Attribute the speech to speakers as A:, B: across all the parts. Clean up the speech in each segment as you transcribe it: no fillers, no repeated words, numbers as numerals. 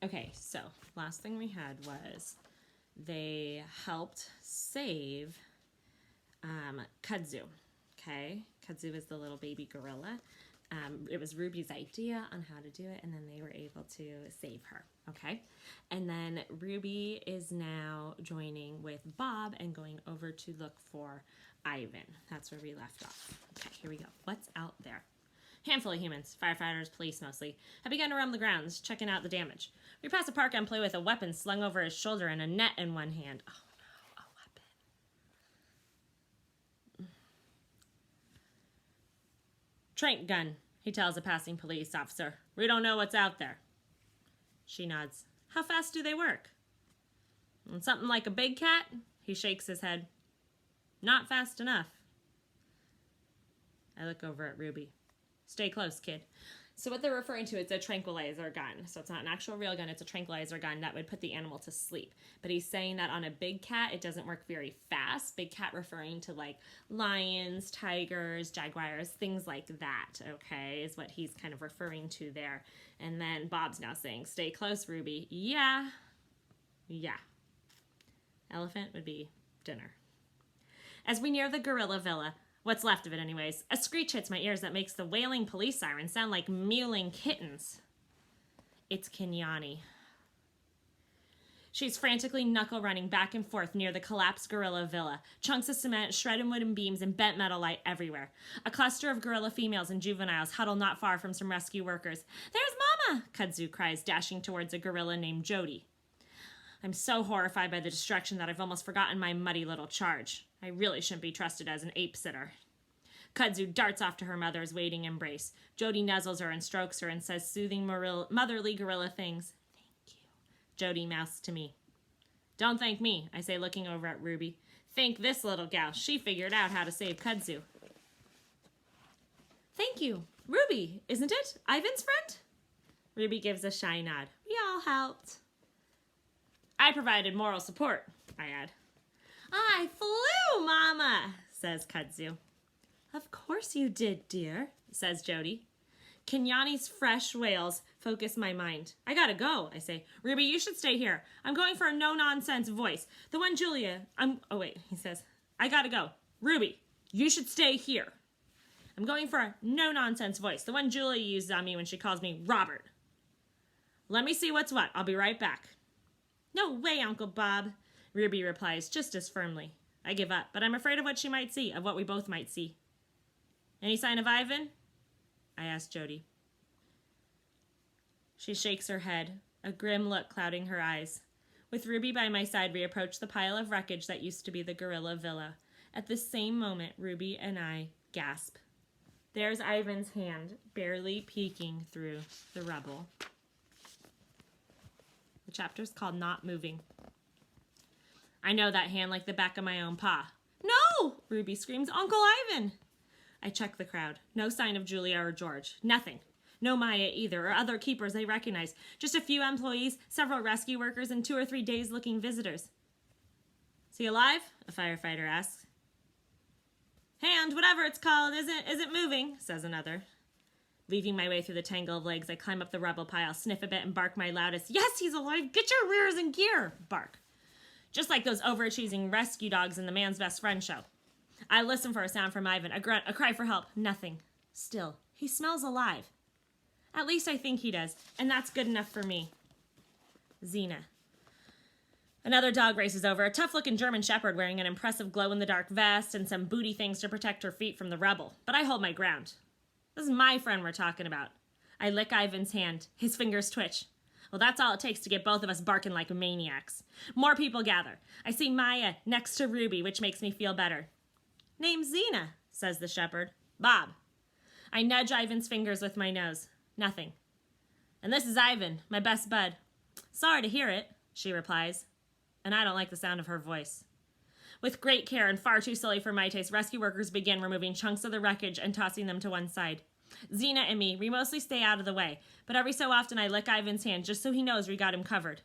A: Okay, so last thing we had was they helped save Kudzu. Okay, Kudzu is the little baby gorilla. It was Ruby's idea on how to do it, and then they were able to save her. Okay, and then Ruby is now joining with Bob and going over to look for Ivan. That's where we left off. Okay, here we go. What's out there? Handful of humans, firefighters, police mostly, have begun to roam the grounds, checking out the damage. We pass a park employee with a weapon slung over his shoulder and a net in one hand. Oh no, a weapon. Trank gun, he tells a passing police officer. We don't know what's out there. She nods. How fast do they work? Something like a big cat? He shakes his head. Not fast enough. I look over at Ruby. Stay close, kid. So what they're referring to is a tranquilizer gun. So it's not an actual real gun, it's a tranquilizer gun that would put the animal to sleep. But he's saying that on a big cat, it doesn't work very fast. Big cat referring to like lions, tigers, jaguars, things like that, okay, is what he's kind of referring to there. And then Bob's now saying, stay close, Ruby. Yeah. Yeah. Elephant would be dinner. As we near the gorilla villa, what's left of it anyways, a screech hits my ears that makes the wailing police siren sound like mewling kittens. It's Kenyani. She's frantically knuckle running back and forth near the collapsed gorilla villa. Chunks of cement, shredded wooden beams, and bent metal lie everywhere. A cluster of gorilla females and juveniles huddle not far from some rescue workers. There's Mama! Kudzu cries, dashing towards a gorilla named Jody. I'm so horrified by the destruction that I've almost forgotten my muddy little charge. I really shouldn't be trusted as an ape sitter. Kudzu darts off to her mother's waiting embrace. Jody nuzzles her and strokes her and says soothing motherly gorilla things. Thank you. Jody mouths to me. Don't thank me, I say, looking over at Ruby. Thank this little gal. She figured out how to save Kudzu. Thank you. Ruby, isn't it? Ivan's friend? Ruby gives a shy nod. We all helped. I provided moral support, I add. I flew, Mama, says Kudzu. Of course you did, dear, says Jody. Kenyani's fresh wails focus my mind. I gotta go, I say. Ruby, you should stay here. I'm going for a no-nonsense voice. The one Julia... Oh, wait, he says. I gotta go. Ruby, you should stay here. I'm going for a no-nonsense voice. The one Julia used on me when she calls me Robert. Let me see what's what. I'll be right back. No way, Uncle Bob, Ruby replies just as firmly. I give up, but I'm afraid of what she might see, of what we both might see. Any sign of Ivan? I ask Jody. She shakes her head, a grim look clouding her eyes. With Ruby by my side, we approach the pile of wreckage that used to be the gorilla villa. At the same moment, Ruby and I gasp. There's Ivan's hand, barely peeking through the rubble. The chapter's called Not Moving. I know that hand like the back of my own paw. No! Ruby screams, Uncle Ivan! I check the crowd. No sign of Julia or George. Nothing. No Maya either, or other keepers they recognize. Just a few employees, several rescue workers, and 2 or 3 dazed-looking visitors. Is he alive? A firefighter asks. Hand, whatever it's called, isn't moving, says another. Leaving my way through the tangle of legs, I climb up the rubble pile, sniff a bit, and bark my loudest. Yes, he's alive! Get your rears in gear! Bark. Just like those overachieving rescue dogs in the Man's Best Friend show. I listen for a sound from Ivan, a grunt, a cry for help. Nothing. Still. He smells alive. At least I think he does, and that's good enough for me. Xena. Another dog races over, a tough-looking German shepherd wearing an impressive glow-in-the-dark vest and some booty things to protect her feet from the rubble. But I hold my ground. This is my friend we're talking about. I lick Ivan's hand. His fingers twitch. Well, that's all it takes to get both of us barking like maniacs. More people gather. I see Maya next to Ruby, which makes me feel better. Name's Xena, says the shepherd. Bob. I nudge Ivan's fingers with my nose. Nothing. And this is Ivan, my best bud. Sorry to hear it, she replies. And I don't like the sound of her voice. With great care and far too silly for my taste, rescue workers begin removing chunks of the wreckage and tossing them to one side. Xena and me, we mostly stay out of the way, but every so often I lick Ivan's hand just so he knows we got him covered.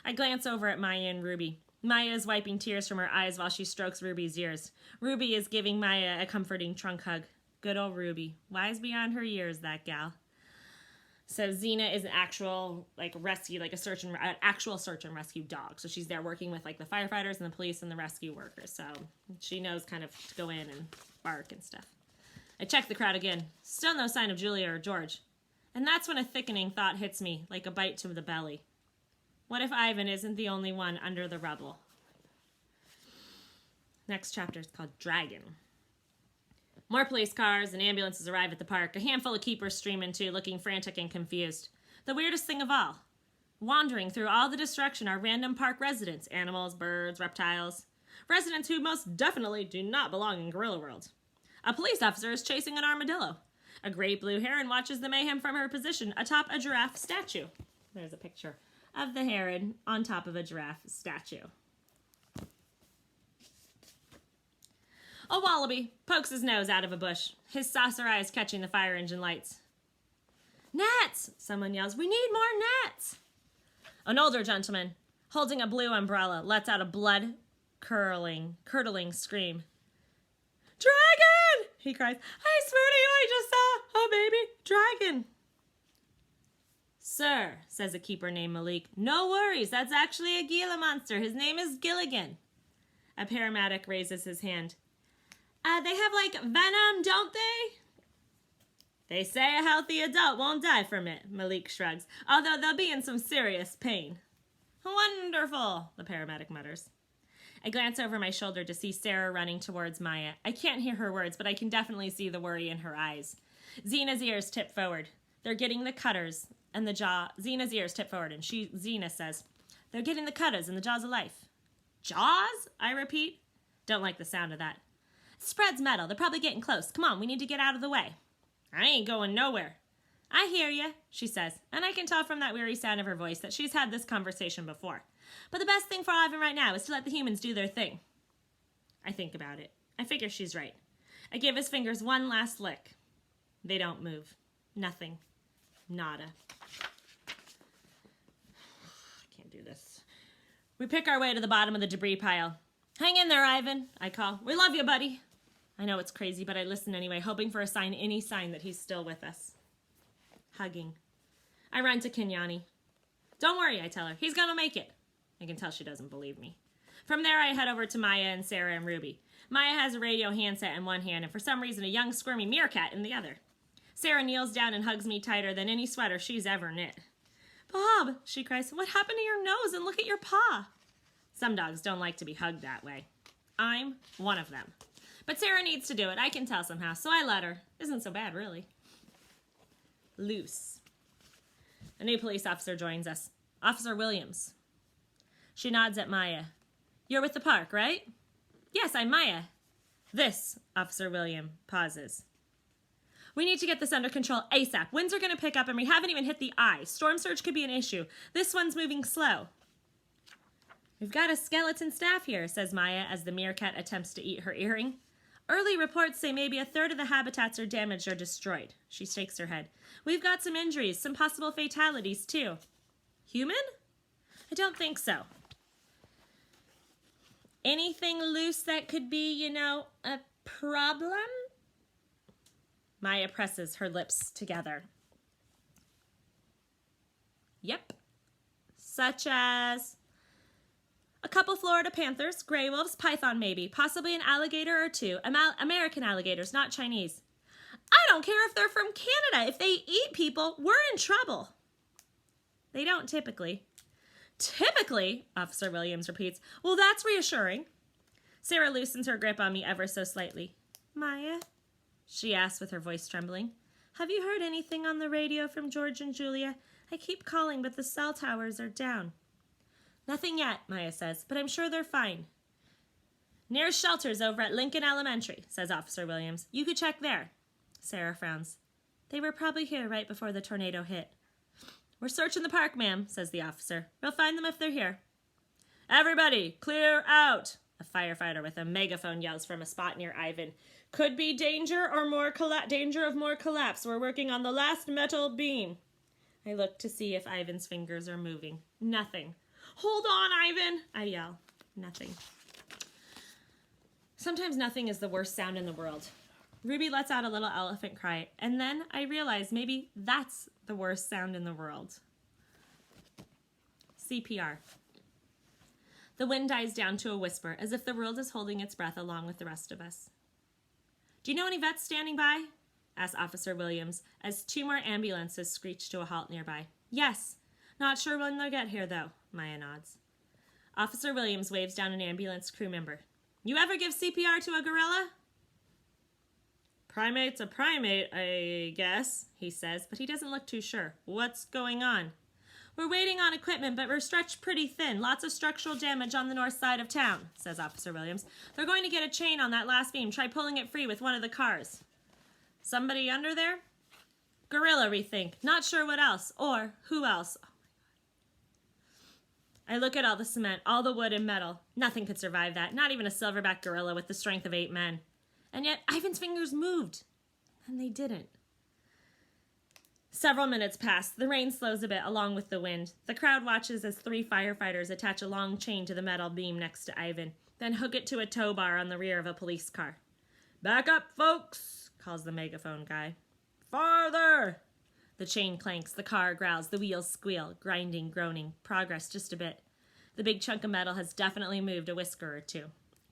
A: I glance over at Maya and Ruby. Maya is wiping tears from her eyes while she strokes Ruby's ears. Ruby is giving Maya a comforting trunk hug. Good old Ruby. Wise beyond her years, that gal. So Xena is an actual like rescue, like an actual search and rescue dog. So she's there working with like the firefighters and the police and the rescue workers. So she knows kind of to go in and bark and stuff. I check the crowd again. Still no sign of Julia or George. And that's when a thickening thought hits me, like a bite to the belly. What if Ivan isn't the only one under the rubble? Next chapter is called Dragon. More police cars and ambulances arrive at the park. A handful of keepers stream in too, looking frantic and confused. The weirdest thing of all. Wandering through all the destruction are random park residents. Animals, birds, reptiles. Residents who most definitely do not belong in Gorilla World. A police officer is chasing an armadillo. A great blue heron watches the mayhem from her position atop a giraffe statue. There's a picture of the heron on top of a giraffe statue. A wallaby pokes his nose out of a bush, his saucer eyes catching the fire engine lights. Nets! Someone yells, we need more nets! An older gentleman, holding a blue umbrella, lets out a blood-curdling scream. Dragon! He cries, I swear to you, I just saw a baby dragon. Sir, says a keeper named Malik, no worries, that's actually a Gila monster. His name is Gilligan. A paramedic raises his hand. They have, like, venom, don't they? They say a healthy adult won't die from it, Malik shrugs, although they'll be in some serious pain. Wonderful, the paramedic mutters. I glance over my shoulder to see Sarah running towards Maya. I can't hear her words, but I can definitely see the worry in her eyes. Xena's ears tip forward. They're getting the cutters and the jaw. Xena's ears tip forward, and Xena says, they're getting the cutters and the jaws of life. Jaws? I repeat. Don't like the sound of that. Spread's metal. They're probably getting close. Come on, we need to get out of the way. I ain't going nowhere. I hear you, she says, and I can tell from that weary sound of her voice that she's had this conversation before. But the best thing for Ivan right now is to let the humans do their thing. I think about it. I figure she's right. I give his fingers one last lick. They don't move. Nothing. Nada. I can't do this. We pick our way to the bottom of the debris pile. Hang in there, Ivan, I call. We love you, buddy. I know it's crazy, but I listen anyway, hoping for a sign, any sign that he's still with us. Hugging. I run to Kenyani. Don't worry, I tell her. He's gonna make it. I can tell she doesn't believe me. From there, I head over to Maya and Sarah and Ruby. Maya has a radio handset in one hand and for some reason a young squirmy meerkat in the other. Sarah kneels down and hugs me tighter than any sweater she's ever knit. Bob, she cries, what happened to your nose and look at your paw? Some dogs don't like to be hugged that way. I'm one of them. But Sarah needs to do it, I can tell somehow, so I let her. Isn't so bad, really. Loose. A new police officer joins us. Officer Williams. She nods at Maya. You're with the park, right? Yes, I'm Maya. This, Officer William pauses. We need to get this under control ASAP. Winds are going to pick up and we haven't even hit the eye. Storm surge could be an issue. This one's moving slow. We've got a skeleton staff here, says Maya as the meerkat attempts to eat her earring. Early reports say maybe a third of the habitats are damaged or destroyed. She shakes her head. We've got some injuries, some possible fatalities, too. Human? I don't think so. Anything loose that could be, a problem? Maya presses her lips together. Yep. Such as a couple Florida panthers, gray wolves, python maybe, possibly an alligator or two. American alligators, not Chinese. I don't care if they're from Canada. If they eat people, we're in trouble. They don't typically. Typically, Officer Williams repeats. Well, that's reassuring. Sarah loosens her grip on me ever so slightly. Maya, she asks with her voice trembling, have you heard anything on the radio from George and Julia? I keep calling, but the cell towers are down. Nothing yet, Maya says, but I'm sure they're fine. Nearest shelter's over at Lincoln Elementary, says Officer Williams. You could check there. Sarah frowns. They were probably here right before the tornado hit. We're searching the park, ma'am, says the officer. We'll find them if they're here. Everybody, clear out, a firefighter with a megaphone yells from a spot near Ivan. Could be danger or danger of more collapse. We're working on the last metal beam. I look to see if Ivan's fingers are moving. Nothing. Hold on, Ivan, I yell. Nothing. Sometimes nothing is the worst sound in the world. Ruby lets out a little elephant cry, and then I realize maybe that's the worst sound in the world. CPR. The wind dies down to a whisper, as if the world is holding its breath along with the rest of us. Do you know any vets standing by? Asked Officer Williams, as 2 more ambulances screeched to a halt nearby. Yes. Not sure when they'll get here, though, Maya nods. Officer Williams waves down an ambulance crew member. You ever give CPR to a gorilla? Primate's a primate, I guess, he says, but he doesn't look too sure. What's going on? We're waiting on equipment, but we're stretched pretty thin. Lots of structural damage on the north side of town, says Officer Williams. They're going to get a chain on that last beam. Try pulling it free with one of the cars. Somebody under there? Gorilla, we think. Not sure what else. Or who else? Oh my God. I look at all the cement, all the wood and metal. Nothing could survive that. Not even a silverback gorilla with the strength of 8 men. And yet Ivan's fingers moved. And they didn't. Several minutes pass. The rain slows a bit along with the wind. The crowd watches as 3 firefighters attach a long chain to the metal beam next to Ivan, then hook it to a tow bar on the rear of a police car. Back up, folks, calls the megaphone guy. Farther! The chain clanks, the car growls, the wheels squeal, grinding, groaning, progress just a bit. The big chunk of metal has definitely moved a whisker or 2.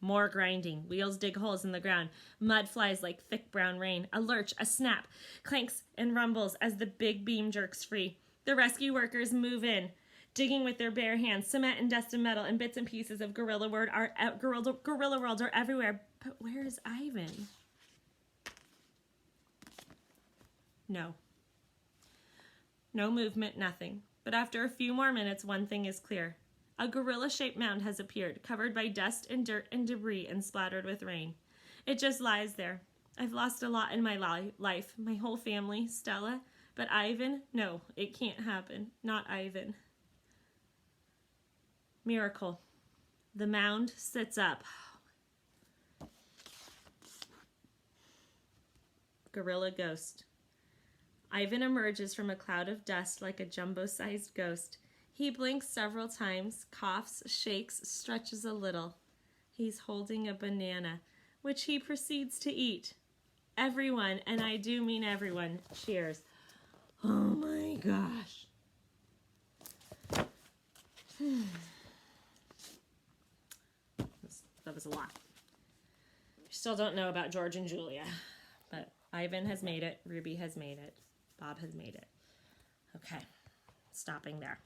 A: More grinding. Wheels dig holes in the ground. Mud flies like thick brown rain. A lurch, a snap, clanks and rumbles as the big beam jerks free. The rescue workers move in, digging with their bare hands. Cement and dust and metal and bits and pieces of Gorilla World are everywhere. But where is Ivan? No. No movement, nothing. But after a few more minutes, one thing is clear. A gorilla-shaped mound has appeared, covered by dust and dirt and debris and splattered with rain. It just lies there. I've lost a lot in my life, my whole family, Stella. But Ivan? No, it can't happen. Not Ivan. Miracle. The mound sits up. Gorilla ghost. Ivan emerges from a cloud of dust like a jumbo-sized ghost. He blinks several times, coughs, shakes, stretches a little. He's holding a banana, which he proceeds to eat. Everyone, and I do mean everyone, cheers. Oh my gosh. That was a lot. We still don't know about George and Julia, but Ivan has made it, Ruby has made it, Bob has made it. Okay, stopping there.